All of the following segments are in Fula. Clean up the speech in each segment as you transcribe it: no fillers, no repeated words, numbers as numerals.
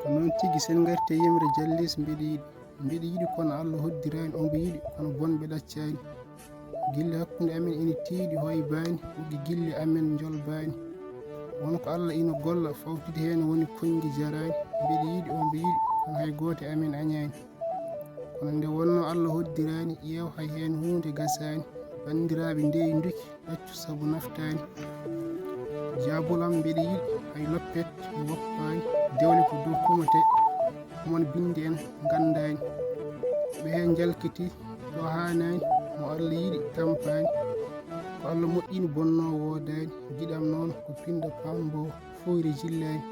ko noon tigi sen garti e yimre jallis mbeɗe yiɗi kono Allah hoddiraani omo yiɗi kono bonɓe ɗaccaani gille hakkunde amen ina tiiɗi hoybaani ɓuggi gille amen jolbaani wonko Allah ina golla fawtide heen woni koñgi jaraani mbeɗe yiɗi omo yiɗi kono hay gooto e amen añaani kono nde wonno Allah hoddiraani ƴeew hay heen huunde gasaani banndiraaɓe ndeyi nduki ɗaccu sabu naftaani jaabulam mbeɗe yiɗi hay loppet mi woppaani dewle ko dow kumate omon bindi en nganndaani ɓe heen jalkiti ɗo haanaani mo Allah yiɗi tampaani ko Allah moƴƴini bonnoo woodaani giɗam noon ko pinɗo pambo foyre jillaani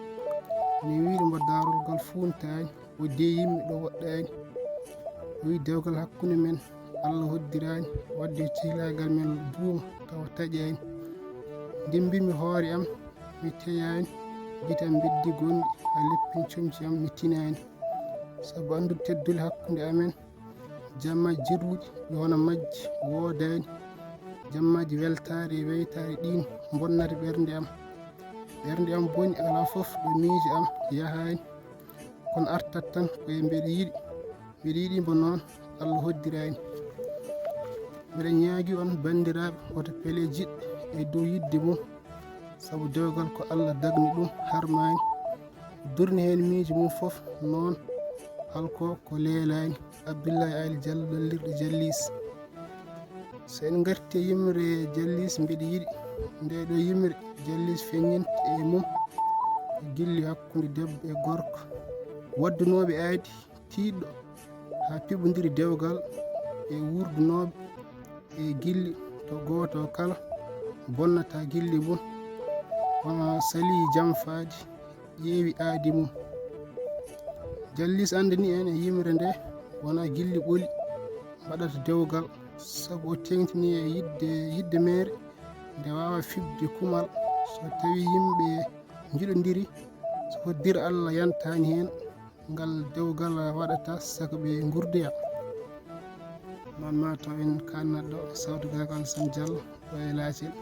mi wiiɗo mbo daarol ngal fuuntaani o deyimmi ɗo woɗɗaani o wi dewgal hakkunde men Allah hoddiraani wadde cihlaagal men duuma tawa taƴaani ndimbinmi hoore am mi teyaani bitam beddi gonɗi ha leppin comci am mi tinaani sabu anndude teddule hakkunde amen jammaji jirruɗi ɗi hono majji woodaani jammaji weltaare e weytaare ɗin bonnata ɓernde am boni ala fof ɗo miiji am yahaani kono artat tan koye mbeɗe yiɗimo noon Allah hoddiraani mbeɗa ñaagi on banndiraaɓe woto pele jiɗɓe e dow yidde mum sabu dewgal ko Allah dagni ɗum harmaani durni heen miiji mum fof noon halko ko leelaani Abdullahi Ali Diallo lollirɗo jallis so en garti e yimre jallis mbeɗe yiɗi nde ɗo yimre jallis feññinta e mum ko gilli hakkunde debbo e gorko waddunoɓe aadi tiiɗɗo ha piɓodiri dewgal e wurdunoɓe e gilli to goto kala bonnata gilli mum hono sali jamfaade ƴeewi aadi mum jallis andani en e yimre nde wona gilli ɓoli mbaɗata dewgal sabu o tengtini e yidde mere nde wawa fibde kumal so tawi yimɓe jiɗodiri so hoddira Allah yantani hen ngal dewgal waɗata saka ɓe gurdoya noon mataw en kannatɗo sawtu gagal Alassane Diallo ɗo e Latil